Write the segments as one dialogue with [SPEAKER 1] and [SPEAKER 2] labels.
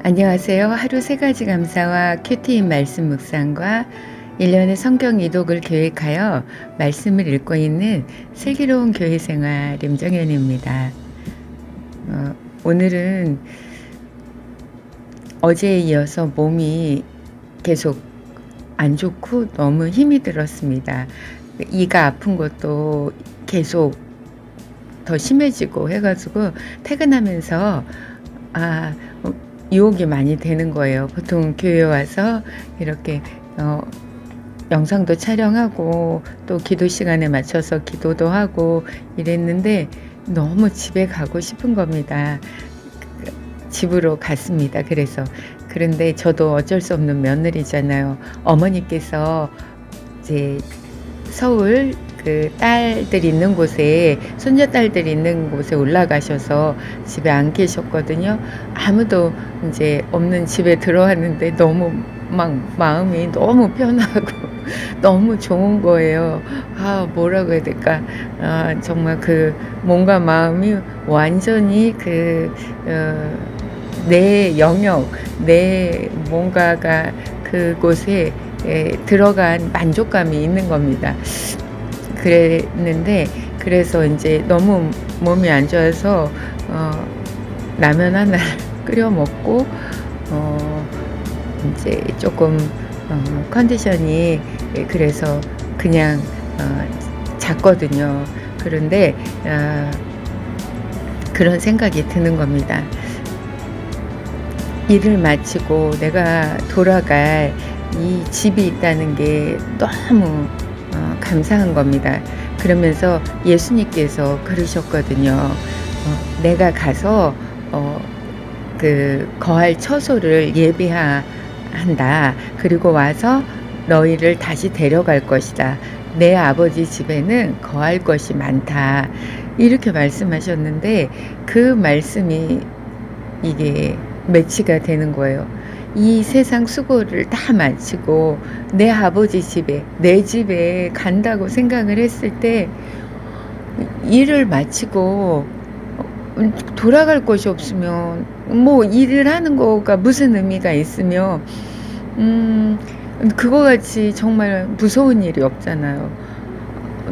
[SPEAKER 1] 안녕하세요. 하루 세 가지 감사와 큐티인 말씀 묵상과 1년의 성경 이독을 계획하여 말씀을 읽고 있는 슬기로운 교회 생활 임정현입니다. 오늘은 어제에 이어서 몸이 계속 안 좋고 너무 힘이 들었습니다. 이가 아픈 것도 계속 더 심해지고 해가지고 퇴근하면서 아 유혹이 많이 되는 거예요. 보통 교회 와서 이렇게 영상도 촬영하고 또 기도 시간에 맞춰서 기도도 하고 이랬는데 너무 집에 가고 싶은 겁니다. 집으로 갔습니다. 그런데 저도 어쩔 수 없는 며느리잖아요. 어머니께서 이제 서울 그 딸들 있는 곳에 손녀딸들 있는 곳에 올라가셔서 집에 안 계셨거든요. 아무도 이제 없는 집에 들어왔는데 너무 막 마음이 너무 편하고 너무 좋은 거예요. 뭐라고 해야 될까? 정말 그 몸과 마음이 완전히 내 영역, 내 뭔가가 그곳에 들어간 만족감이 있는 겁니다. 그래서 이제 너무 몸이 안 좋아서 라면 하나 끓여 먹고 이제 조금 컨디션이 그래서 그냥 잤거든요. 그런데 그런 생각이 드는 겁니다. 일을 마치고 내가 돌아갈 이 집이 있다는 게 너무 감사한 겁니다. 그러면서 예수님께서 그러셨거든요. 내가 가서 그 거할 처소를 예비한다. 그리고 와서 너희를 다시 데려갈 것이다. 내 아버지 집에는 거할 것이 많다. 이렇게 말씀하셨는데 그 말씀이 이게 매치가 되는 거예요. 이 세상 수고를 다 마치고 내 아버지 집에, 내 집에 간다고 생각을 했을 때 일을 마치고 돌아갈 곳이 없으면 뭐 일을 하는 거가 무슨 의미가 있으며 그거 같이 정말 무서운 일이 없잖아요.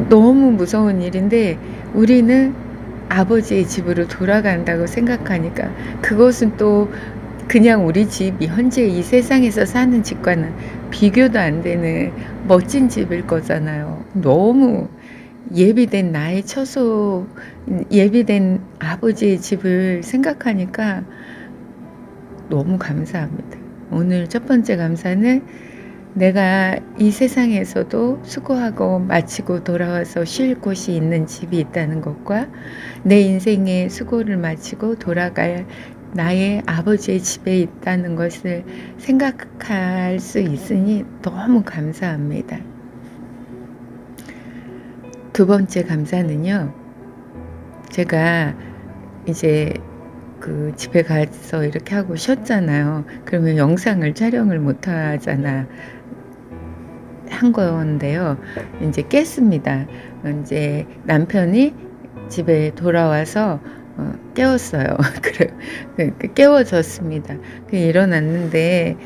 [SPEAKER 1] 너무 무서운 일인데 우리는 아버지의 집으로 돌아간다고 생각하니까 그것은 또 그냥 우리 집이 현재 이 세상에서 사는 집과는 비교도 안 되는 멋진 집일 거잖아요. 너무 예비된 나의 처소, 예비된 아버지의 집을 생각하니까 너무 감사합니다. 오늘 첫 번째 감사는 내가 이 세상에서도 수고하고 마치고 돌아와서 쉴 곳이 있는 집이 있다는 것과 내 인생의 수고를 마치고 돌아갈 나의 아버지의 집에 있다는 것을 생각할 수 있으니 너무 감사합니다. 두 번째 감사는요. 제가 이제 그 집에 가서 이렇게 하고 쉬었잖아요. 그러면 영상을 촬영을 못 하잖아. 한 건데요. 이제 깼습니다. 이제 남편이 집에 돌아와서 깨웠어요. 깨워졌습니다. 일어났는데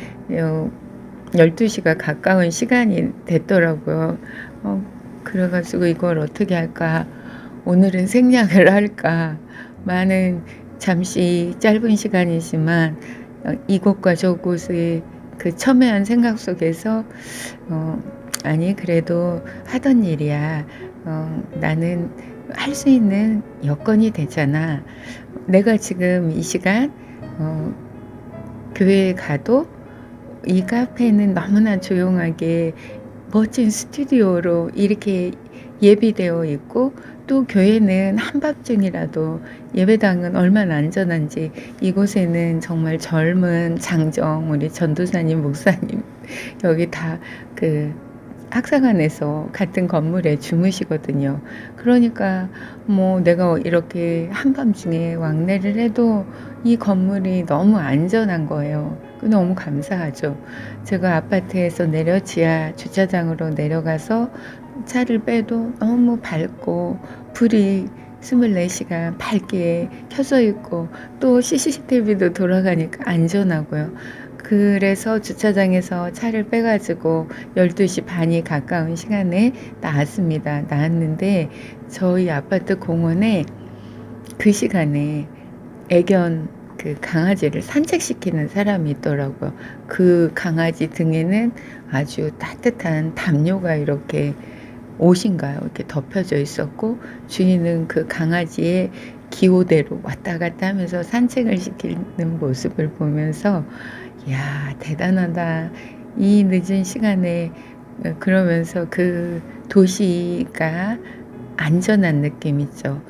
[SPEAKER 1] 12시가 가까운 시간이 됐더라고요. 그래가지고 이걸 어떻게 할까? 오늘은 생략을 할까? 많은 잠시 짧은 시간이지만 이곳과 저곳의 그 첨예한 생각 속에서 아니 그래도 하던 일이야. 나는 할 수 있는 여건이 되잖아. 내가 지금 이 시간 교회에 가도 이 카페는 너무나 조용하게 멋진 스튜디오로 이렇게 예비되어 있고 또 교회는 한밤중이라도 예배당은 얼마나 안전한지 이곳에는 정말 젊은 장정 우리 전도사님 목사님 여기 다 그 학사관에서 같은 건물에 주무시거든요. 그러니까 뭐 내가 이렇게 한밤중에 왕래를 해도 이 건물이 너무 안전한 거예요. 너무 감사하죠. 제가 아파트에서 내려 지하 주차장으로 내려가서 차를 빼도 너무 밝고 불이 24시간 밝게 켜져 있고 또 CCTV도 돌아가니까 안전하고요. 그래서 주차장에서 차를 빼 가지고 12시 반이 가까운 시간에 나왔습니다. 나왔는데 저희 아파트 공원에 그 시간에 애견 그 강아지를 산책시키는 사람이 있더라고요. 그 강아지 등에는 아주 따뜻한 담요가 이렇게 옷인가요? 이렇게 덮여져 있었고 주인은 그 강아지의 기호대로 왔다 갔다 하면서 산책을 시키는 모습을 보면서 '야 대단하다. 이 늦은 시간에' 그러면서 그 도시가 안전한 느낌이죠.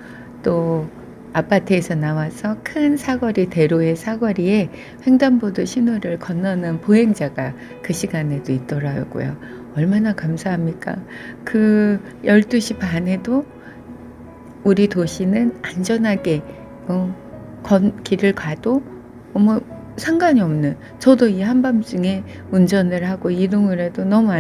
[SPEAKER 1] 또 아파트에서 나와서 큰 사거리 대로의 사거리에 횡단보도 신호를 건너는 보행자가 그 시간에도 있더라고요. 얼마나 감사합니까? 그 12시 반에도 우리 도시는 안전하게 길을 가도 상관이 없는, 저도 이 한밤중에 운전을 하고 이동을 해도 너무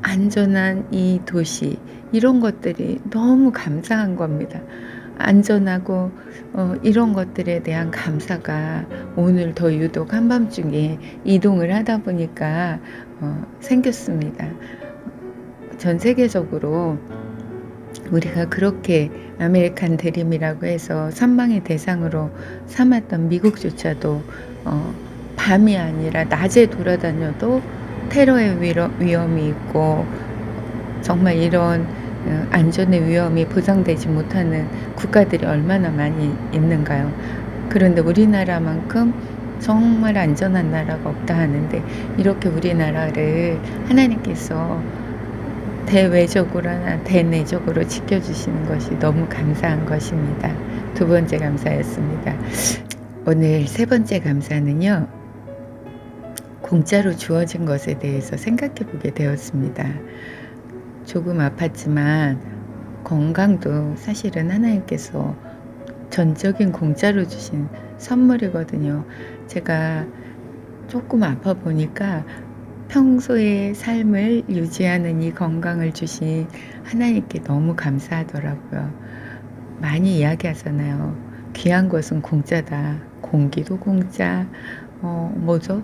[SPEAKER 1] 안전한 이 도시, 이런 것들이 너무 감사한 겁니다. 안전하고 이런 것들에 대한 감사가 오늘 더 유독 한밤중에 이동을 하다 보니까 생겼습니다. 전 세계적으로 우리가 그렇게 아메리칸 드림이라고 해서 선망의 대상으로 삼았던 미국조차도 밤이 아니라 낮에 돌아다녀도 테러의 위험이 있고 정말 이런 안전의 위험이 보장되지 못하는 국가들이 얼마나 많이 있는가요? 그런데 우리나라만큼 정말 안전한 나라가 없다 하는데 이렇게 우리나라를 하나님께서 대외적으로나 대내적으로 지켜주시는 것이 너무 감사한 것입니다. 두 번째 감사였습니다. 오늘 세 번째 감사는요. 공짜로 주어진 것에 대해서 생각해 보게 되었습니다. 조금 아팠지만 건강도 사실은 하나님께서 전적인 공짜로 주신 선물이거든요. 제가 조금 아파 보니까 평소의 삶을 유지하는 이 건강을 주신 하나님께 너무 감사하더라고요. 많이 이야기하잖아요. 귀한 것은 공짜다. 공기도 공짜, 뭐죠?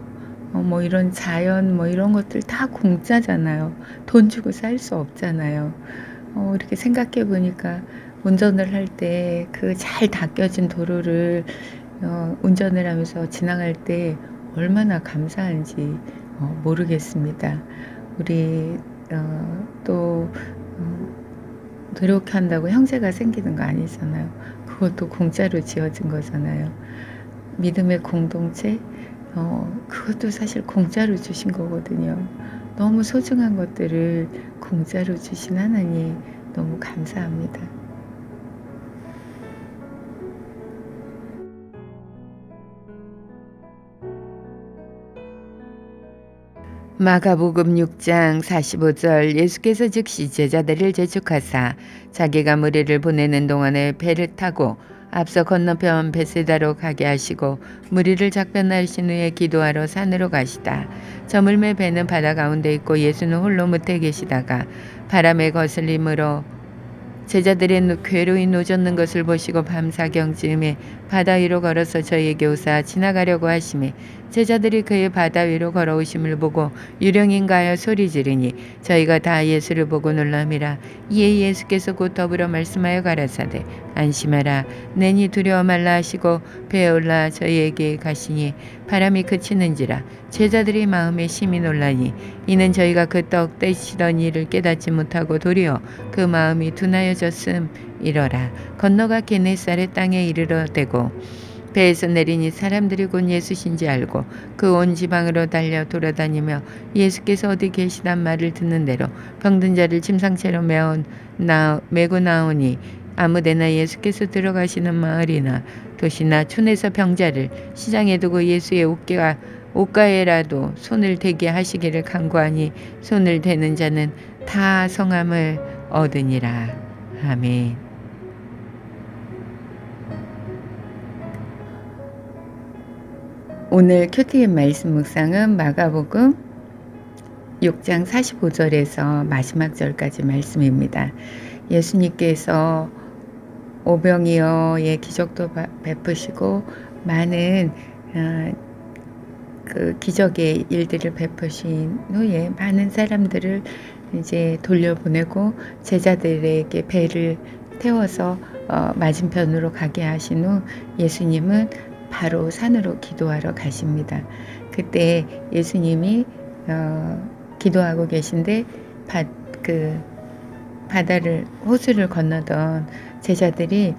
[SPEAKER 1] 뭐 이런 자연 이런 것들 다 공짜잖아요. 돈 주고 살 수 없잖아요. 이렇게 생각해 보니까 운전을 할 때 그 잘 닦여진 도로를 운전을 하면서 지나갈 때 얼마나 감사한지 모르겠습니다. 우리 또 노력한다고 형제가 생기는 거 아니잖아요. 그것도 공짜로 지어진 거잖아요. 믿음의 공동체, 그것도 사실 공짜로 주신 거거든요. 너무 소중한 것들을 공짜로 주신 하나님 너무 감사합니다. 마가복음 6장 45절 예수께서 즉시 제자들을 재촉하사 자기가 무리를 보내는 동안에 배를 타고 앞서 건너편 베세다로 가게 하시고 무리를 작별하신 후에 기도하러 산으로 가시다. 저물매 배는 바다 가운데 있고 예수는 홀로 못해 계시다가 바람에 거슬림으로 제자들의 괴로이 노젓는 것을 보시고 밤사경쯤에 바다 위로 걸어서 저희에게 오사 지나가려고 하심에 제자들이 그의 바다 위로 걸어오심을 보고 유령인가 하여 소리 지르니 저희가 다 예수를 보고 놀람이라. 이에 예수께서 곧 더불어 말씀하여 가라사대 안심하라 내니 두려워 말라 하시고 배에 올라 저희에게 가시니 바람이 그치는지라. 제자들이 마음에 심히 놀라니 이는 저희가 그 떡 떼시던 일을 깨닫지 못하고 도리어 그 마음이 둔하여졌음이러라. 건너가 게네사렛 땅에 이르러대고 배에서 내리니 사람들이 곧 예수신지 알고 그 온 지방으로 달려 돌아다니며 예수께서 어디 계시단 말을 듣는 대로 병든 자를 짐상체로 메고 나오니 아무데나 예수께서 들어가시는 마을이나 도시나 촌에서 병자를 시장에 두고 예수의 옷가에라도 손을 대게 하시기를 간구하니 손을 대는 자는 다 성함을 얻으니라. 아멘. 오늘 큐티의 말씀 묵상은 마가복음 6장 45절에서 마지막 절까지 말씀입니다. 예수님께서 오병이어의 기적도 베푸시고 많은 그 기적의 일들을 베푸신 후에 많은 사람들을 이제 돌려보내고 제자들에게 배를 태워서 맞은편으로 가게 하신 후 예수님은 바로 산으로 기도하러 가십니다. 그때 예수님이 기도하고 계신데 그 바다를 호수를 건너던 제자들이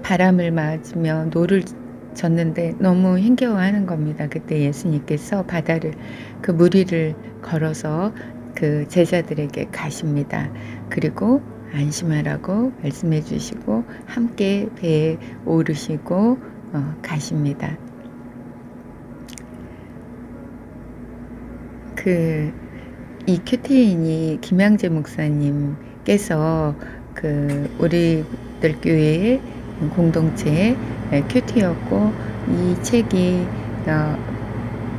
[SPEAKER 1] 바람을 맞으며 노를 졌는데 너무 힘겨워하는 겁니다. 그때 예수님께서 바다를 그 무리를 걸어서 그 제자들에게 가십니다. 그리고 안심하라고 말씀해 주시고 함께 배에 오르시고 가십니다. 이 큐티인이 김양재 목사님께서 그 우리들 교회의 공동체의 큐티였고 이 책이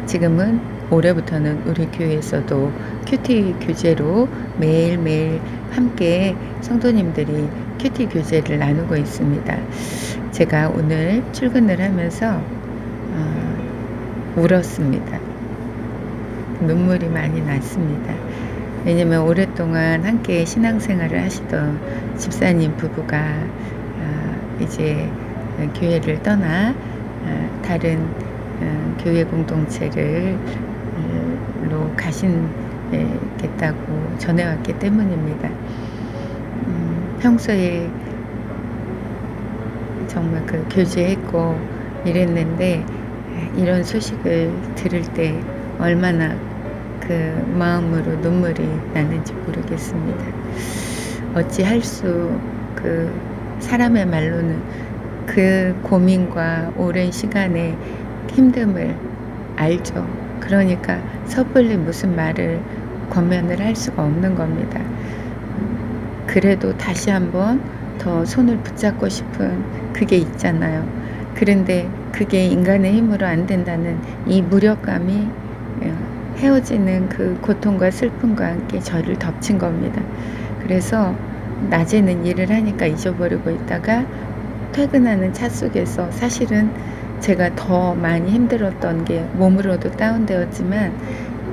[SPEAKER 1] 지금은 올해부터는 우리 교회에서도 큐티 교재로 매일매일 함께 성도님들이 큐티 교재를 나누고 있습니다. 제가 오늘 출근을 하면서 울었습니다. 눈물이 많이 났습니다. 왜냐면 오랫동안 함께 신앙생활을 하시던 집사님 부부가 이제 교회를 떠나 다른 교회 공동체로 가신겠다고 전해왔기 때문입니다. 평소에 정말 그 교제했고 이랬는데 이런 소식을 들을 때 얼마나 그 마음으로 눈물이 나는지 모르겠습니다. 어찌할 수 사람의 말로는 그 고민과 오랜 시간의 힘듦을 알죠. 그러니까 섣불리 무슨 말을 권면을 할 수가 없는 겁니다. 그래도 다시 한번 더 손을 붙잡고 싶은 그게 있잖아요. 그런데 그게 인간의 힘으로 안 된다는 이 무력감이 헤어지는 그 고통과 슬픔과 함께 저를 덮친 겁니다. 그래서 낮에는 일을 하니까 잊어버리고 있다가 퇴근하는 차 속에서 사실은 제가 더 많이 힘들었던 게 몸으로도 다운되었지만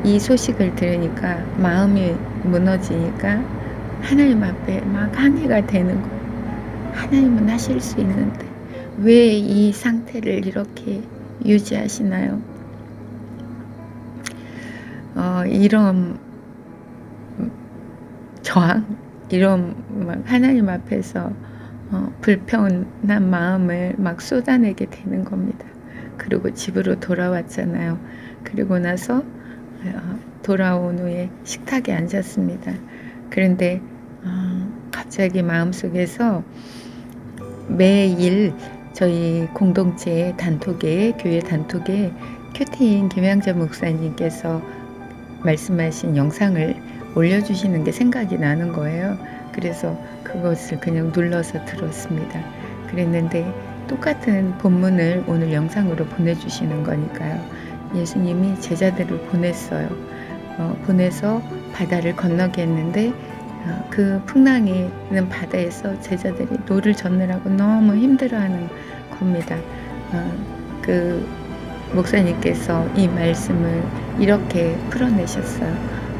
[SPEAKER 1] 이 소식을 들으니까 마음이 무너지니까 하나님 앞에 막 항의가 되는 거예요. 하나님은 하실 수 있는데 왜 이 상태를 이렇게 유지하시나요? 이런 저항, 이런 막 하나님 앞에서 불편한 마음을 막 쏟아내게 되는 겁니다. 그리고 집으로 돌아왔잖아요. 그리고 나서 돌아온 후에 식탁에 앉았습니다. 그런데 갑자기 마음속에서 매일 저희 공동체 단톡에 교회 단톡에 큐티인 김양재 목사님께서 말씀하신 영상을 올려주시는 게 생각이 나는 거예요. 그래서 그것을 그냥 눌러서 들었습니다. 그랬는데 똑같은 본문을 오늘 영상으로 보내주시는 거니까요. 예수님이 제자들을 보냈어요. 보내서 바다를 건너게 했는데 그 풍랑이 있는 바다에서 제자들이 노를 젓느라고 너무 힘들어하는 겁니다. 그 목사님께서 이 말씀을 이렇게 풀어내셨어요.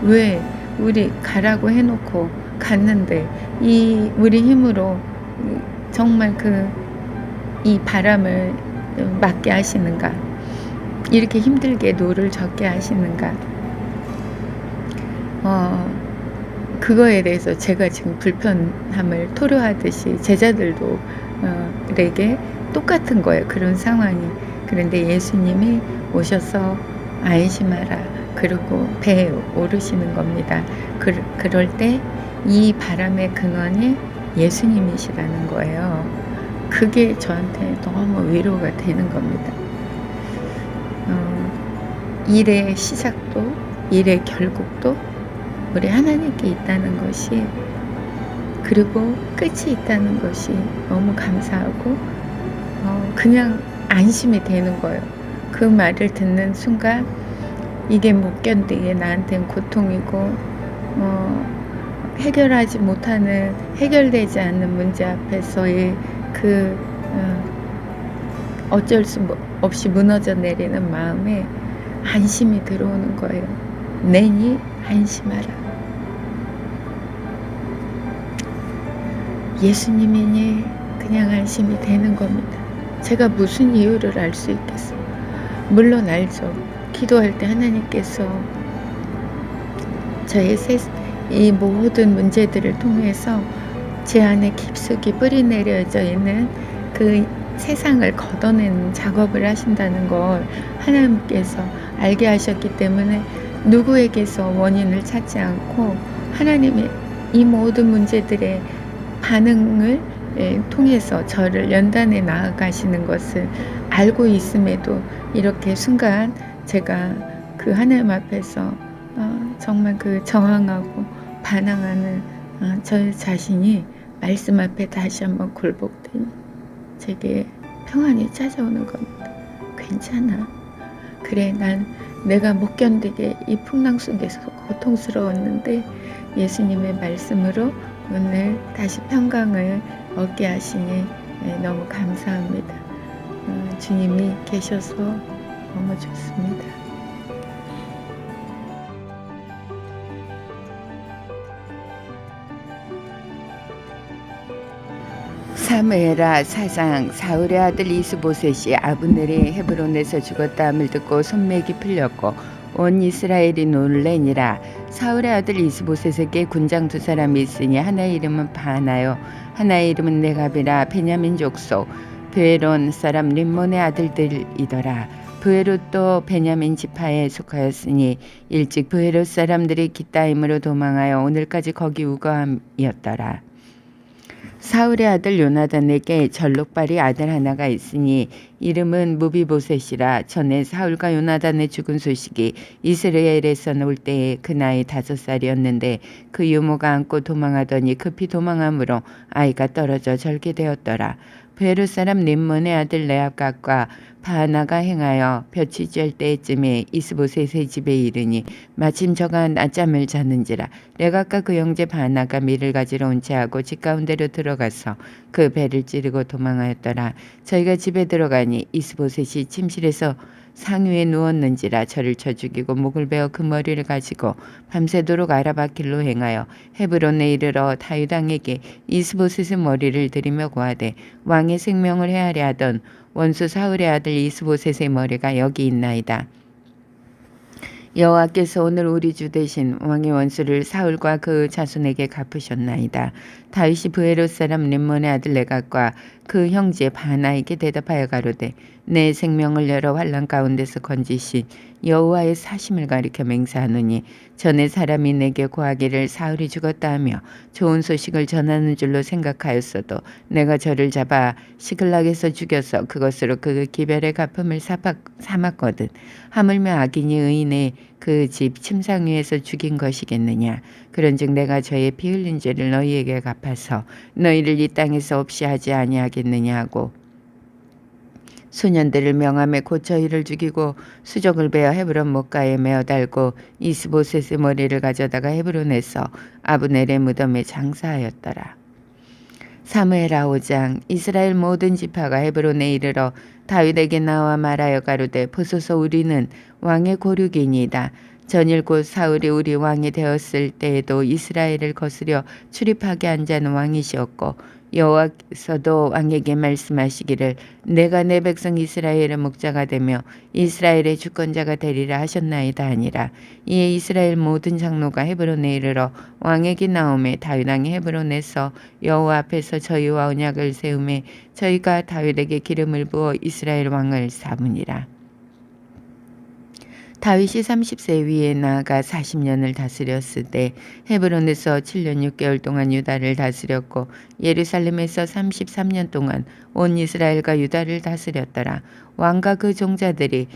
[SPEAKER 1] 왜 우리 가라고 해놓고 갔는데 우리 힘으로 정말 이 바람을 막게 하시는가? 이렇게 힘들게 노를 젓게 하시는가? 그거에 대해서 제가 지금 불편함을 토로하듯이 제자들도 에게 똑같은 거예요. 그런 상황이. 그런데 예수님이 오셔서 안심하라. 그리고 배에 오르시는 겁니다. 그럴 때 이 바람의 근원이 예수님이시라는 거예요. 그게 저한테 너무 위로가 되는 겁니다. 일의 시작도 일의 결국도 우리 하나님께 있다는 것이, 그리고 끝이 있다는 것이 너무 감사하고 그냥 안심이 되는 거예요. 그 말을 듣는 순간 이게 못 견디게 나한테는 고통이고 해결하지 못하는 해결되지 않는 문제 앞에서의 그 어쩔 수 없이 무너져 내리는 마음에 안심이 들어오는 거예요. 내니 안심하라. 예수님이니 그냥 안심이 되는 겁니다. 제가 무슨 이유를 알 수 있겠어요. 물론 알죠. 기도할 때 하나님께서 저의 이 모든 문제들을 통해서 제 안에 깊숙이 뿌리 내려져 있는 그 세상을 걷어내는 작업을 하신다는 걸 하나님께서 알게 하셨기 때문에 누구에게서 원인을 찾지 않고 하나님의 이 모든 문제들의 반응을 통해서 저를 연단해 나아가시는 것을 알고 있음에도 이렇게 순간 제가 그 하나님 앞에서 정말 그 저항하고 반항하는 저 자신이 말씀 앞에 다시 한번 굴복되니 제게 평안이 찾아오는 겁니다. 괜찮아. 그래, 내가 못 견디게 이 풍랑 속에서 고통스러웠는데 예수님의 말씀으로 오늘 다시 평강을 얻게 하시니 너무 감사합니다. 주님이 계셔서 너무 좋습니다. 사무엘하 4장. 사울의 아들 이스보셋이 아브넬이 헤브론에서 죽었다함을 듣고 손맥이 풀렸고 온 이스라엘이 놀래니라. 사울의 아들 이스보셋에게 군장 두 사람이 있으니 하나의 이름은 바나요 하나의 이름은 네갑이라. 베냐민 족속 브에론 사람 림몬의 아들들이더라. 브에롯도 베냐민 지파에 속하였으니 일찍 브에롯 사람들이 기타임으로 도망하여 오늘까지 거기 우거함이었더라. 사울의 아들 요나단에게 절록발이 아들 하나가 있으니 이름은 무비보셋이라. 전에 사울과 요나단의 죽은 소식이 이스라엘에서 올 때에 그 나이 5살이었는데 그 유모가 안고 도망하더니 급히 도망함으로 아이가 떨어져 절게 되었더라. 베르 사람 림몬의 아들 레압각과 바나가 행하여 볕이 쬐 때쯤에 이스보셋의 집에 이르니 마침 저가 낮잠을 자는지라. 레갑과 그 형제 바나가 밀을 가지러 온 채하고 집 가운데로 들어가서 그 배를 찌르고 도망하였더라. 저희가 집에 들어가니 이스보셋이 침실에서 상위에 누웠는지라. 저를 쳐 죽이고 목을 베어 그 머리를 가지고 밤새도록 아라바길로 행하여 헤브론에 이르러 다윗 왕에게 이스보셋의 머리를 들이며 고하되 왕의 생명을 헤아려 하던 원수 사울의 아들 이스보셋의 머리가 여기 있나이다. 여호와께서 오늘 우리 주 대신 왕의 원수를 사울과 그 자손에게 갚으셨나이다. 다윗이 브에롯 사람 림몬의 아들 레갑과 그 형제 바나에게 대답하여 가로되 내 생명을 여러 환난 가운데서 건지신 여호와의 사심을 가리켜 맹세하노니 전에 사람이 내게 고하기를 사울이 죽었다 하며 좋은 소식을 전하는 줄로 생각하였어도 내가 저를 잡아 시글락에서 죽여서 그것으로 그 기별의 갚음을 삼았거든. 하물며 악인이 의인의 그 집 침상 위에서 죽인 것이겠느냐. 그런즉 내가 저의 피 흘린 죄를 너희에게 갚아서 너희를 이 땅에서 없이 하지 아니하겠느냐 하고 소년들을 명함에 곧 저희를 죽이고 수족을 베어 헤브론 못가에 메어 달고 이스보셋의 머리를 가져다가 헤브론에서 아브넬의 무덤에 장사하였더라. 사무엘하 5장. 이스라엘 모든 지파가 헤브론에 이르러 다윗에게 나와 말하여 가로되 보소서 우리는 왕의 고륙이니이다. 전일 곧 사울이 우리 왕이 되었을 때에도 이스라엘을 거스려 출입하게 한 자는 왕이시었고 여호와께서도 왕에게 말씀하시기를 내가 내 백성 이스라엘의 목자가 되며 이스라엘의 주권자가 되리라 하셨나이다 하니라. 이에 이스라엘 모든 장로가 헤브론에 이르러 왕에게 나오매 다윗 왕이 헤브론에서 여호와 앞에서 저희와 언약을 세우매 저희가 다윗에게 기름을 부어 이스라엘 왕을 삼으니라. 다윗이 30세 위에 나아가 40년을 다스렸을 때 헤브론에서 7년 6개월 동안 유다를 다스렸고 예루살렘에서 33년 동안 온 이스라엘과 유다를 다스렸더라. 왕과 그 종자들이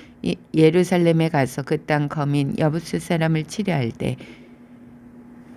[SPEAKER 1] 예루살렘에 가서 그 땅 거민 여부스 사람을 치려할 때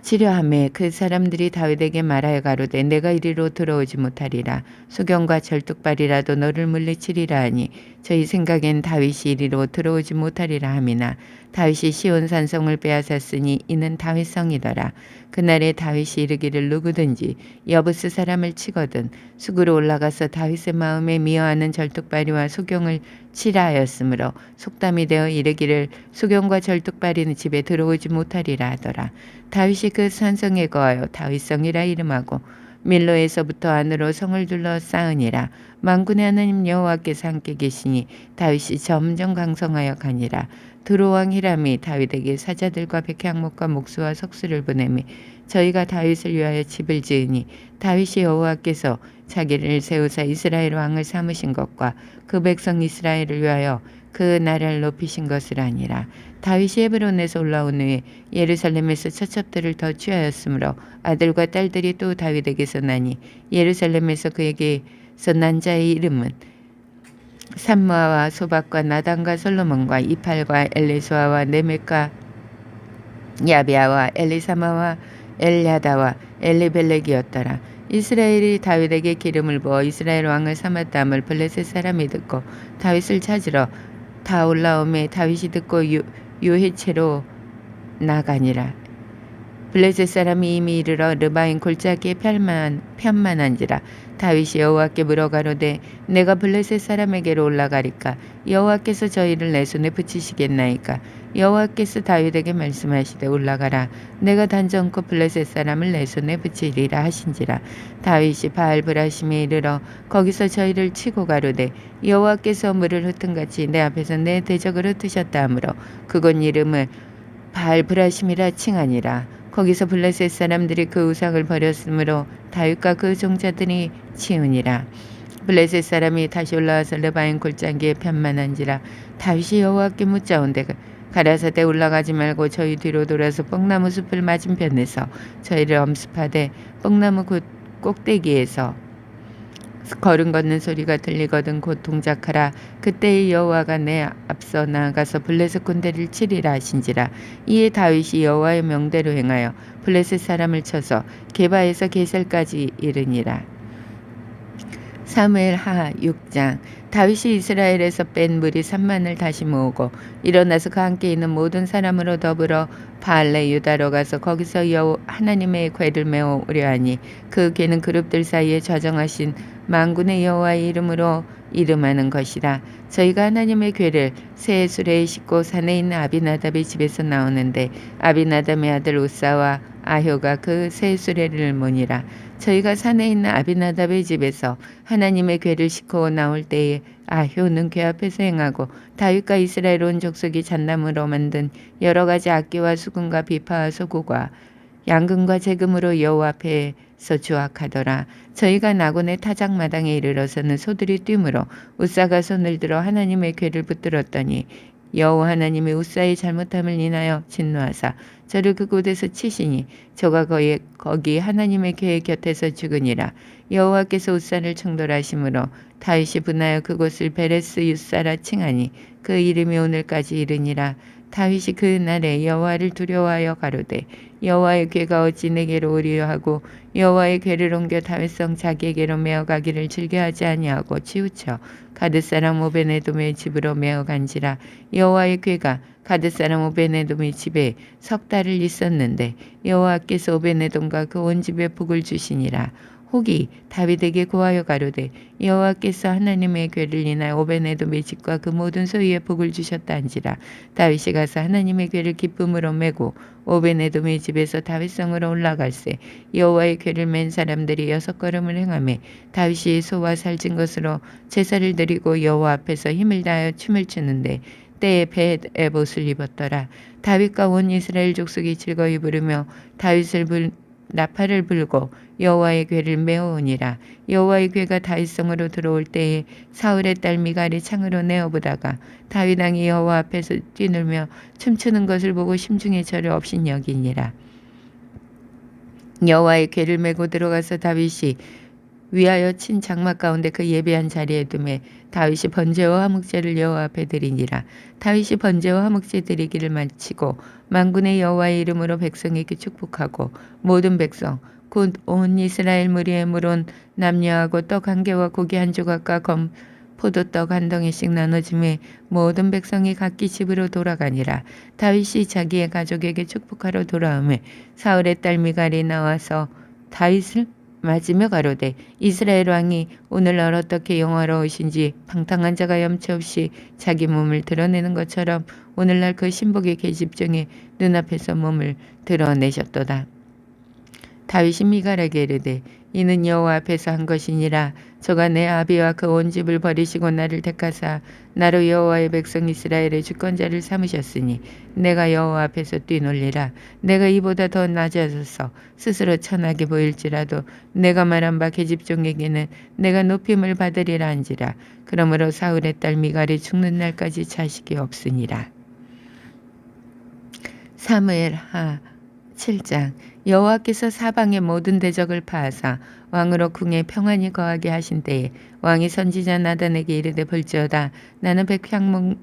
[SPEAKER 1] 치려하매 그 사람들이 다윗에게 말하여 가로되 내가 이리로 들어오지 못하리라. 소경과 절뚝발이라도 너를 물리치리라 하니 저희 생각엔 다윗이 이리로 들어오지 못하리라 함이나 다윗이 시온 산성을 빼앗았으니 이는 다윗성이더라. 그날에 다윗이 이르기를 누구든지 여부스 사람을 치거든 수구로 올라가서 다윗의 마음에 미워하는 절뚝발이와 소경을 치라 하였으므로 속담이 되어 이르기를 소경과 절뚝발이는 집에 들어오지 못하리라 하더라. 다윗이 그 산성에 거하여 다윗성이라 이름하고 밀로에서부터 안으로 성을 둘러 쌓으니라. 만군의 하나님 여호와께서 함께 계시니 다윗이 점점 강성하여 가니라. 두로왕 히람이 다윗에게 사자들과 백향목과 목수와 석수를 보내매 저희가 다윗을 위하여 집을 지으니 다윗이 여호와께서 자기를 세우사 이스라엘 왕을 삼으신 것과 그 백성 이스라엘을 위하여 그 나라를 높이신 것을 아니라. 다윗이 헤브론에서 올라온 후에 예루살렘에서 처첩들을 더 취하였으므로 아들과 딸들이 또 다윗에게서 나니 예루살렘에서 그에게서 난 자의 이름은 삼무아와 소박과 나단과 솔로몬과 이팔과 엘레수아와 네멕과 야비아와 엘리사마와 엘야다와 엘리벨렉이었더라. 이스라엘이 다윗에게 기름을 부어 이스라엘 왕을 삼았다함을 블레셋 사람이 듣고 다윗을 찾으러 다 올라오매 다윗이 듣고 유해체로 나가니라. 블레셋 사람이 이미 이르러 르바인 골짜기에 편만한지라. 다윗이 여호와께 물어가로되 내가 블레셋 사람에게로 올라가리까 여호와께서 저희를 내 손에 붙이시겠나이까. 여호와께서 다윗에게 말씀하시되 올라가라 내가 단정코 블레셋 사람을 내 손에 붙이리라 하신지라. 다윗이 바알브라심에 이르러 거기서 저희를 치고 가로되 여호와께서 물을 흩은같이 내 앞에서 내 대적을 흩으셨다 하므로 그곳 이름을 바알브라심이라 칭하니라. 거기서 블레셋 사람들이 그 우상을 버렸으므로 다윗과 그 종자들이 치우니라. 블레셋 사람이 다시 올라와서 르바인 골짜기에 편만한지라. 다윗이 여호와께 묻자온데 가라사대 올라가지 말고 저희 뒤로 돌아서 뽕나무 숲을 맞은편에서 저희를 엄습하되 뽕나무 꼭대기에서 걸음 걷는 소리가 들리거든 곧 동작하라. 그때의 여호와가 내 앞서 나아가서 블레셋 군대를 치리라 하신지라. 이에 다윗이 여호와의 명대로 행하여 블레셋 사람을 쳐서 게바에서 게셀까지 이르니라. 사무엘 하 6장. 다윗이 이스라엘에서 뺀 무리 3만을 다시 모으고 일어나서 그 함께 있는 모든 사람으로 더불어 바알레 유다로 가서 거기서 하나님의 궤를 메어 오려 하니 그 궤는 그룹들 사이에 좌정하신 만군의 여호와의 이름으로 이름하는 것이라. 저희가 하나님의 궤를 새 수레에 싣고 산에 있는 아비나답의 집에서 나오는데 아비나답의 아들 우사와 아효가 그 새 수레를 모니라. 저희가 산에 있는 아비나답의 집에서 하나님의 궤를 싣고 나올 때에 아효는 궤 앞에서 행하고 다윗과 이스라엘 온 족속이 잣나무로 만든 여러 가지 악기와 수금과 비파와 소구과 양금과 재금으로 여호와 앞에서 주악하더라. 저희가 나곤의 타작마당에 이르러서는 소들이 뛰므로 우사가 손을 들어 하나님의 궤를 붙들었더니 여호와 하나님이 우사의 잘못함을 인하여 진노하사 저를 그곳에서 치시니 저가 거기 하나님의 궤 곁에서 죽으니라. 여호와께서 우사를 충돌하심으로 다윗이 분하여 그곳을 베레스 유사라 칭하니 그 이름이 오늘까지 이르니라. 다윗이 그 날에 여호와를 두려워하여 가로되 여호와의 궤가 어찌 내게로 오리요 하고 여호와의 궤를 옮겨 다윗성 자기에게로 메어가기를 즐겨하지 아니하고 치우쳐 가드 사람 오베네돔의 집으로 메어간지라. 여호와의 궤가 가드 사람 오베네돔의 집에 석 달을 있었는데 여호와께서 오베네돔과 그 온 집에 복을 주시니라. 혹이 다윗에게 고하여 가로되 여호와께서 하나님의 궤를 인하여 오베네돔의 집과 그 모든 소유에 복을 주셨다한지라. 다윗이 가서 하나님의 궤를 기쁨으로 메고 오베네돔의 집에서 다윗성으로 올라갈새 여호와의 궤를 맨 사람들이 6걸음을 행하매 다윗이 소와 살찐 것으로 제사를 드리고 여호와 앞에서 힘을 다하여 춤을 추는데 때에 벳 에봇을 입었더라. 다윗과 온 이스라엘 족속이 즐거이 부르며 다윗을 나팔을 불고 여호와의 궤를 메어오니라. 여호와의 궤가 다윗성으로 들어올 때에 사울의 딸 미갈이 창으로 내어보다가 다윗 왕이 여호와 앞에서 뛰놀며 춤추는 것을 보고 심중에 저를 업신여기니라. 여호와의 궤를 메고 들어가서 다윗이 위하여 친 장막 가운데 그 예비한 자리에 두매 다윗이 번제와 화목제를 여호와 앞에 드리니라. 다윗이 번제와 화목제 드리기를 마치고 만군의 여호와의 이름으로 백성에게 축복하고 모든 백성 곧 온 이스라엘 무리의 물은 남녀하고 떡 한 개와 고기 한 조각과 검 포도떡 한 덩이씩 나눠주매 모든 백성이 각기 집으로 돌아가니라. 다윗이 자기의 가족에게 축복하러 돌아오매 사울의 딸 미갈이 나와서 다윗을 맞으며 가로되 이스라엘 왕이 오늘날 어떻게 영화로우신지 방탕한 자가 염치 없이 자기 몸을 드러내는 것처럼 오늘날 그 신복의 계집 중에 눈앞에서 몸을 드러내셨도다. 다윗이 미갈에게 이르되 이는 여호와 앞에서 한 것이니라. 저가 내 아비와 그 온 집을 버리시고 나를 택하사 나로 여호와의 백성 이스라엘의 주권자를 삼으셨으니 내가 여호와 앞에서 뛰놀리라. 내가 이보다 더 낮아져서 스스로 천하게 보일지라도 내가 말한 바 계집종에게는 내가 높임을 받으리라 한지라. 그러므로 사울의 딸 미갈이 죽는 날까지 자식이 없으니라. 사무엘하 7장. 여호와께서 사방의 모든 대적을 파하사 왕으로 궁에 평안히 거하게 하신 때에 왕이 선지자 나단에게 이르되 볼지어다 나는 백향목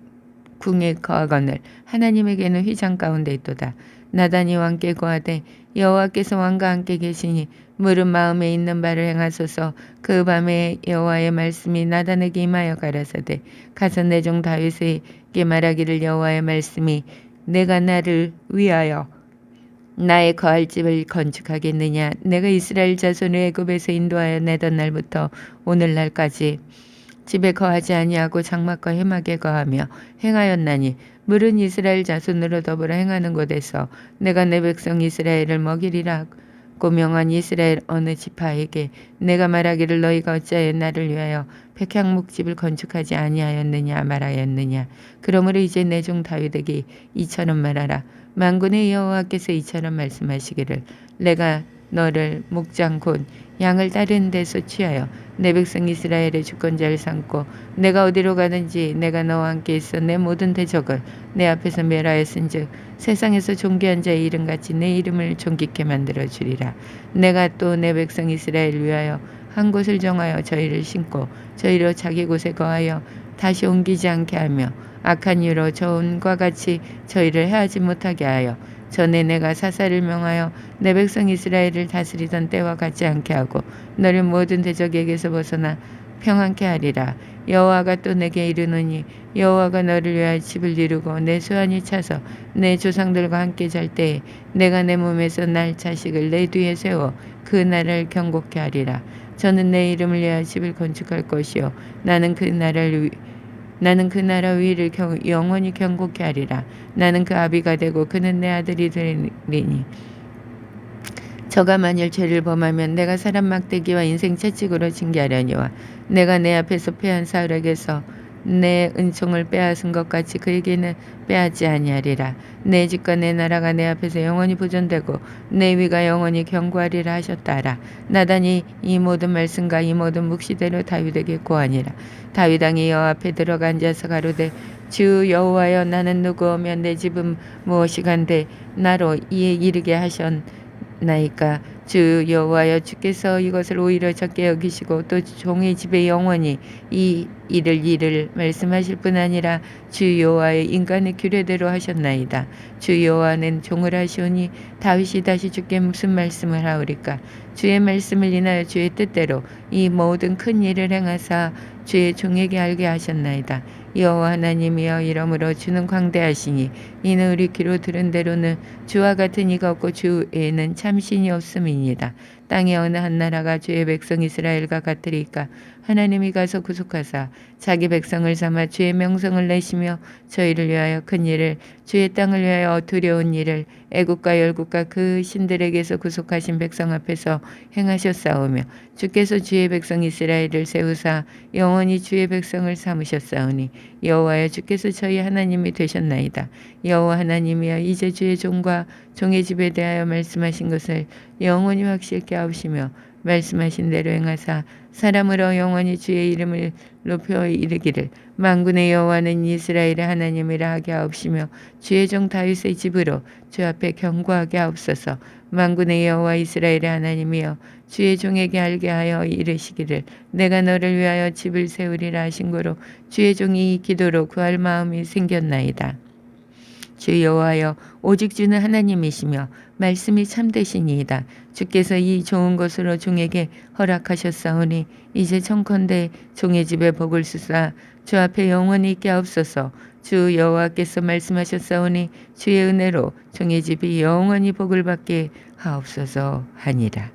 [SPEAKER 1] 궁에 거하거늘 하나님에게는 휘장 가운데 있도다. 나단이 왕께 고하되 여호와께서 왕과 함께 계시니 물은 마음에 있는 바를 행하소서. 그 밤에 여호와의 말씀이 나단에게 임하여 가라사대 가서 내 종 다윗에게 말하기를 여호와의 말씀이 내가 나를 위하여 나의 거할 집을 건축하겠느냐. 내가 이스라엘 자손을 애굽에서 인도하여 내던 날부터 오늘날까지 집에 거하지 아니하고 장막과 회막에 거하며 행하였나니 물은 이스라엘 자손으로 더불어 행하는 곳에서 내가 내 백성 이스라엘을 먹이리라 고 명한 이스라엘 어느 지파에게 내가 말하기를 너희가 어찌하여 나를 위하여 백향목집을 건축하지 아니하였느냐 말하였느냐. 그러므로 이제 내 종 다윗에게 이처럼 말하라. 만군의 여호와께서 이처럼 말씀하시기를 내가 너를 목장 곧 양을 따르는 데서 취하여 내 백성 이스라엘의 주권자를 삼고 내가 어디로 가든지 내가 너와 함께 있어 내 모든 대적을 내 앞에서 멸하였은즉 세상에서 존귀한 자의 이름같이 내 이름을 존귀케 만들어 주리라. 내가 또 내 백성 이스라엘을 위하여 한 곳을 정하여 저희를 심고 저희로 자기 곳에 거하여 다시 옮기지 않게 하며 악한 이유로 저온과 같이 저희를 해하지 못하게 하여 전에 내가 사사를 명하여 내 백성 이스라엘을 다스리던 때와 같지 않게 하고 너를 모든 대적에게서 벗어나 평안케 하리라. 여호와가 또 내게 이르노니 여호와가 너를 위하여 집을 이루고 내 수완이 차서 내 조상들과 함께 잘 때에 내가 내 몸에서 날 자식을 내 뒤에 세워 그 나라를 경고케 하리라. 저는 내 이름을 위하여 집을 건축할 것이요 나는 그 나라 위를 영원히 경고케 하리라. 나는 그 아비가 되고 그는 내 아들이 되리니 저가 만일 죄를 범하면 내가 사람 막대기와 인생 채찍으로 징계하려니와 내가 내 앞에서 패한 사울에게서 내 은총을 빼앗은 것 같이 그에게는 빼앗지 아니하리라. 내 집과 내 나라가 내 앞에서 영원히 보존되고 내 위가 영원히 견고하리라 하셨다 하라. 나단이 이 모든 말씀과 이 모든 묵시대로 다윗에게 고하니라. 다윗 왕이 여호와 앞에 들어가 앉아서 가로되 주 여호와여 나는 누구오며 내 집은 무엇이간데 나로 이에 이르게 하셨나이까. 주 여호와여 주께서 이것을 오히려 적게 여기시고 또 종의 집에 영원히 이 일을 말씀하실 뿐 아니라 주 여호와의 인간의 규례대로 하셨나이다. 주 여호와는 종을 하시오니 다윗이 다시 주께 무슨 말씀을 하오리까. 주의 말씀을 인하여 주의 뜻대로 이 모든 큰 일을 행하사 주의 종에게 알게 하셨나이다. 여호와 하나님이여 이러므로 주는 광대하시니 이는 우리 귀로 들은 대로는 주와 같은 이가 없고 주 외에는 참신이 없음이니이다. 땅의 어느 한 나라가 주의 백성 이스라엘과 같으리까. 하나님이 가서 구속하사 자기 백성을 삼아 주의 명성을 내시며 저희를 위하여 큰 일을 주의 땅을 위하여 두려운 일을 애국과 열국과 그 신들에게서 구속하신 백성 앞에서 행하셨사오며 주께서 주의 백성 이스라엘을 세우사 영원히 주의 백성을 삼으셨사오니 여호와여 주께서 저희 하나님이 되셨나이다. 여호와 하나님이여 이제 주의 종과 종의 집에 대하여 말씀하신 것을 영원히 확실케 하시며 말씀하신 대로 행하사 사람으로 영원히 주의 이름을 높여 이르기를 만군의 여호와는 이스라엘의 하나님이라 하게 하옵시며 주의 종 다윗의 집으로 주 앞에 견고하게 하옵소서. 만군의 여호와 이스라엘의 하나님이여 주의 종에게 알게 하여 이르시기를 내가 너를 위하여 집을 세우리라 하신 고로 주의 종이 이 기도로 구할 마음이 생겼나이다. 주 여호와여 오직 주는 하나님이시며 말씀이 참되시니이다. 주께서 이 좋은 것으로 종에게 허락하셨사오니 이제 청컨대 종의 집에 복을 주사 주 앞에 영원히 있게 하옵소서. 주 여호와께서 말씀하셨사오니 주의 은혜로 종의 집이 영원히 복을 받게 하옵소서 하니라.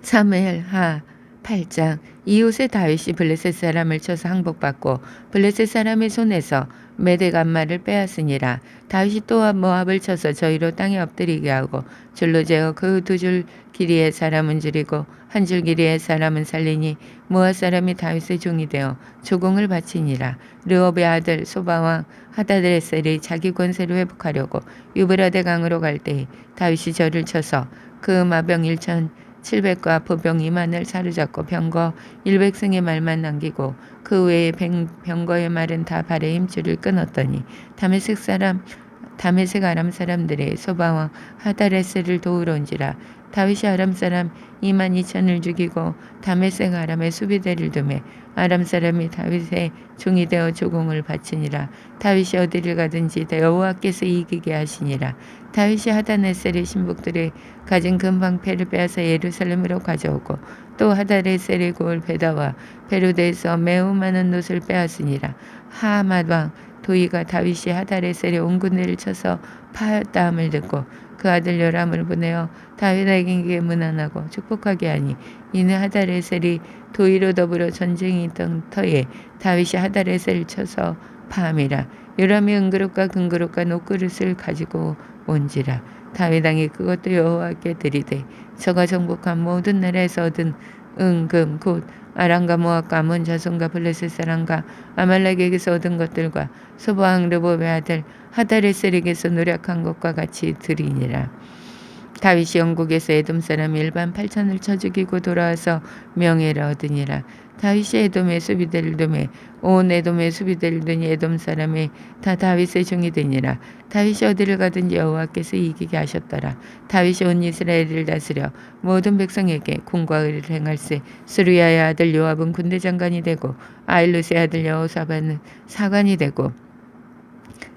[SPEAKER 1] 사무엘 하 8장 이웃의 다윗이 블레셋 사람을 쳐서 항복받고 블레셋 사람의 손에서 메대간말을 빼앗으니라. 다윗이 또한 모압을 쳐서 저희로 땅에 엎드리게 하고 줄로 재어 그 두 줄 길이의 사람은 줄이고 한 줄 길이의 사람은 살리니 모압 사람이 다윗의 종이 되어 조공을 바치니라. 르홉의 아들 소바왕 하다데셀이 자기 권세를 회복하려고 유브라데 강으로 갈 때에 다윗이 저를 쳐서 그 마병 1,700과 보병 2만을 사로잡고 병거 100승의 말만 남기고 그 외에 병거의 말은 다 발의 힘줄을 끊었더니 다메섹 아람 사람들의 소바왕 하다레스를 도우러 온지라. 다윗이 아람 사람 2만 2천을 죽이고 다메섹 아람의 수비대를 두매 아람 사람이 다윗의 종이 되어 조공을 바치니라. 다윗이 어디를 가든지 여호와께서 이기게 하시니라. 다윗이 하다네셀의 신복들의 가진 금방패를 빼앗아 예루살렘으로 가져오고 또 하다레셀의 고을 베다와 베로데에서 매우 많은 옷을 빼앗으니라. 하맛 왕 도이가 다윗이 하다레셀의 온 군대를 쳐서 파하였다 함을 듣고 그 아들 요람을 보내어 다윗에게 문안하고 축복하게 하니 이는 하다레셀이 도이로 더불어 전쟁이 있던 터에 다윗이 하다레셀을 쳐서 파함이라. 요람이 은그릇과 금그릇과 녹그릇을 가지고 온지라. 다윗 왕이 그것도 여호와께 드리되 저가 정복한 모든 나라에서 얻은 은금 곧 아람과 모압과 암몬 자손과 블레셋 사람과 아말렉에게서 얻은 것들과 소바왕 르봅의 아들 하다레셀에게서 노력한 것과 같이 드리니라. 다윗이 영국에서 에돔 사람 일반 8천을 쳐 죽이고 돌아와서 명예를 얻으니라. 다윗이 에돔의 수비대를 두매 온 에돔의 수비대를 두니 에돔 사람이 다 다윗의 종이 되니라. 다윗이 어디를 가든지 여호와께서 이기게 하셨더라. 다윗이 온 이스라엘을 다스려 모든 백성에게 공과 의를 행할세. 스루야의 아들 요압은 군대 장관이 되고 아일루스의 아들 여호사밧은 사관이 되고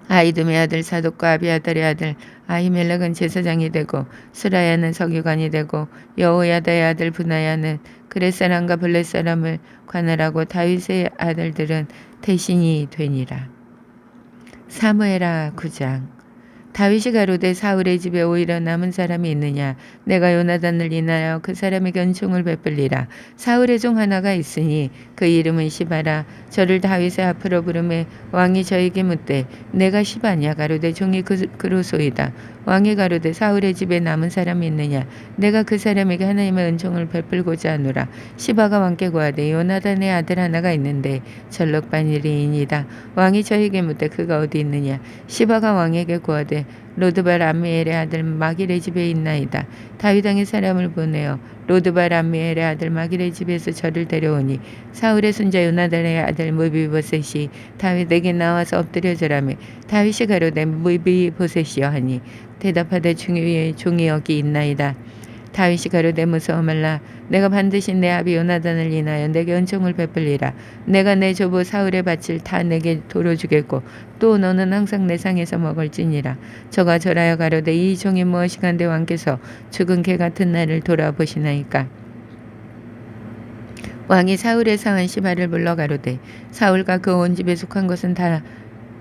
[SPEAKER 1] 아이둠의 아들 사독과 아비아달의 아들 아히멜렉은 제사장이 되고 스라야는 서기관이 되고 여호야다의 아들 브나야는 그렛 사람과 블렛 사람을 관할하고 다윗의 아들들은 대신이 되니라. 사무엘하 9장 다윗이 가로되 사울의 집에 오히려 남은 사람이 있느냐. 내가 요나단을 인하여 그 사람에게 은총을 베풀리라. 사울의 종 하나가 있으니 그 이름은 시바라. 저를 다윗의 앞으로 부르매 왕이 저에게 묻되 내가 시바냐. 가로되 종이 그로소이다. 왕이 가로되 사울의 집에 남은 사람이 있느냐. 내가 그 사람에게 하나님의 은총을 베풀고자 하노라. 시바가 왕께 구하되 요나단의 아들 하나가 있는데 전력반일이이니다. 왕이 저에게 묻되 그가 어디 있느냐. 시바가 왕에게 구하되 로드발 암미엘의 아들 마길의 집에 있나이다. 다윗 왕의 사람을 보내어 로드발 암미엘의 아들 마길의 집에서 저를 데려오니 사울의 손자 요나단의 아들 무비보셋이 다윗에게 나와서 엎드려 절하며 다윗이 가로되 무비보셋이여 하니 대답하되 종이 여기 있나이다. 다윗이 가로되 무서워 말라. 내가 반드시 내 아비 요나단을 인하여 내게 은총을 베풀리라. 내가 내 조부 사울의 밭을 다 내게 돌려주겠고 또 너는 항상 내 상에서 먹을지니라. 저가 절하여 가로되 이 종이 무엇이간데 왕께서 죽은 개 같은 나를 돌아보시나이까. 왕이 사울의 상한 시바를 불러 가로되 사울과 그 온 집에 속한 것은 다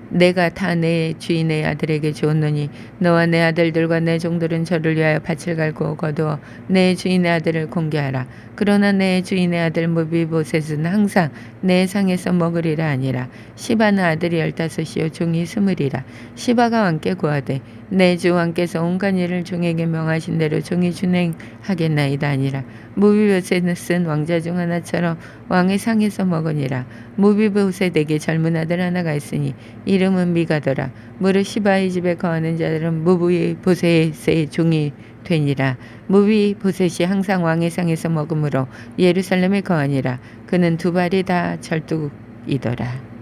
[SPEAKER 1] 내가 다 내 주인의 아들에게 주었노니 너와 내 아들들과 내 종들은 저를 위하여 밭을 갈고 거두어 내 주인의 아들을 공개하라. 그러나 내 주인의 아들 무비보셋은 항상 내 상에서 먹으리라 아니라. 시바는 아들이 15이요 종이 20이라. 시바가 왕께 구하되 내 주 왕께서 온갖 일을 종에게 명하신 대로 종이 준행하겠나이다 아니라. 무비보셋은 왕자 중 하나처럼 왕의 상에서 먹으니라. 무비보셋에게 젊은 아들 하나가 있으니 이름은 미가더라. 무릇 시바의 집에 거하는 자들은 무비보셋의 종이 되니라. 무비보셋이 항상 왕의 상에서 먹으므로 예루살렘에 거하니라. 그는 두 발이 다 절뚝이더라.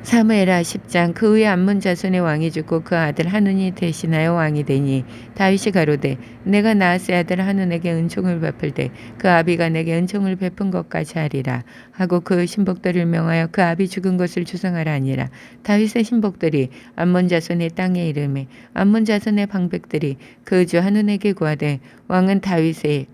[SPEAKER 1] 사무엘하 10장. 그 후에 암몬 자손의 왕이 죽고 그 아들 한운이 대신하여 왕이 되니 다윗이 가로되 내가 나아스의 아들 한운에게 은총을 베풀 때 그 아비가 내게 은총을 베푼 것까지 하리라 하고 그 신복들을 명하여 그 아비 죽은 것을 주상하라 하니라. 다윗의 신복들이 암몬 자손의 땅에 이르매 암몬 자손의 방백들이 그 주 한운에게 구하되 왕은 다윗의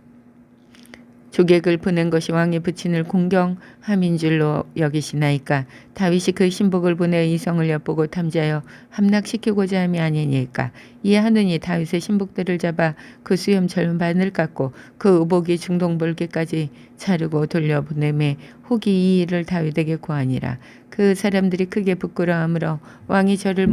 [SPEAKER 1] 조객을 보낸 것이 왕의 부친을 공경함인 줄로 여기시나이까. 다윗이 그 신복을 보내 이성을 엿보고 탐지하여 함락시키고자 함이 아니니까. 이에 한운이 다윗의 신복들을 잡아 그 수염 절반을 깎고 그 의복이 중동볼기까지 자르고 돌려보내매 혹이 이 일을 다윗에게 고하니라. 그 사람들이 크게 부끄러워하므로 왕이 저를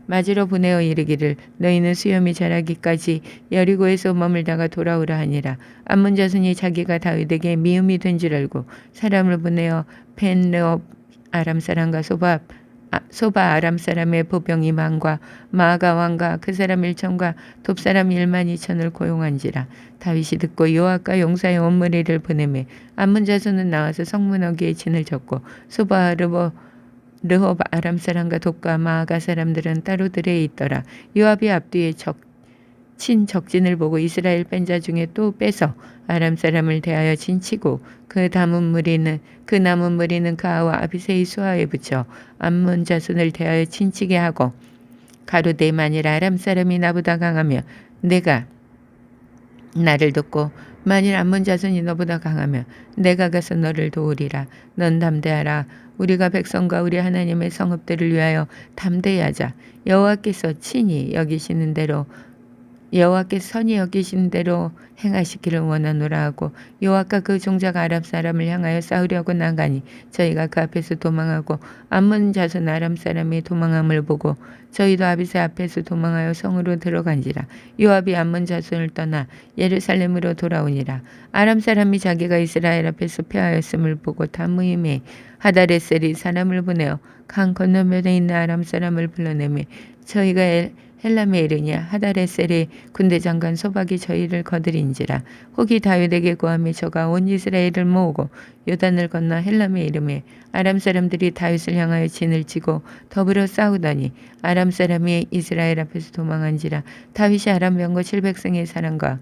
[SPEAKER 1] 맞으러 보내어 이르기를 너희는 수염이 자라기까지 여리고에서 머물다가 돌아오라 하니라. 암몬 자손이 자기가 다윗에게 미움이 된 줄 알고 사람을 보내어 벤르업 아람 사람과 소바 아람 사람의 보병 2만과 마아가 왕과 그 사람 1천과 돕 사람 1만 2천을 고용한지라. 다윗이 듣고 요압과 용사의 온 무리를 보내매 암몬 자손은 나와서 성문 어귀에 진을 쳤고 소바 르홉 아람 사람과 돕과 마아가 사람들은 따로 들에 있더라. 요압이 앞뒤에 친 적진을 보고 이스라엘 뺀 자 중에 또 빼서 아람 사람을 대하여 진치고 그 남은 무리는 그아와 아비새의 수하에 붙여 암몬 자손을 대하여 진치게 하고 가로되 만일 아람 사람이 나보다 강하며 내가 나를 돕고 만일 암몬 자손이 너보다 강하며 내가 가서 너를 도우리라. 넌 담대하라. 우리가 백성과 우리 하나님의 성읍들을 위하여 담대히 하자. 여호와께서 친히 여기시는 대로 여호와께서 선히 여기신 대로 행하시기를 원하노라 하고 여호와가 그 종자가 아람 사람을 향하여 싸우려고 나가니 저희가 그 앞에서 도망하고 암몬 자손 아람 사람이 도망함을 보고 저희도 아비새 앞에서 도망하여 성으로 들어간지라. 요압이 암몬 자손을 떠나 예루살렘으로 돌아오니라. 아람 사람이 자기가 이스라엘 앞에서 패하였음을 보고 다무임에 하다레셀이 사람을 보내어 강 건너편에 있는 아람 사람을 불러내매 저희가 헬람에 이르니 하다레셀의 군대 장관 소박이 저희를 거드린지라. 혹이 다윗에게 구하며 저가 온 이스라엘을 모으고 요단을 건너 헬람에 이르매 아람 사람들이 다윗을 향하여 진을 치고 더불어 싸우더니 아람 사람이 이스라엘 앞에서 도망한지라. 다윗이 아람 병거 700승의 사람과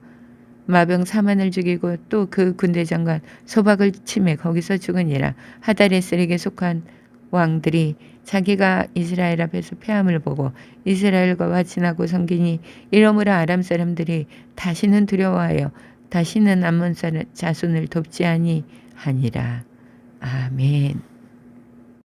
[SPEAKER 1] 마병 4만을 죽이고 또 그 군대 장관 소박을 치매 거기서 죽으니라. 하다레셀에게 속한 왕들이 자기가 이스라엘 앞에서 패함을 보고 이스라엘과 화친하고 섬기니 이러므로 아람 사람들이 다시는 두려워하여 다시는 암몬 자손을 돕지 아니하니라. 아멘.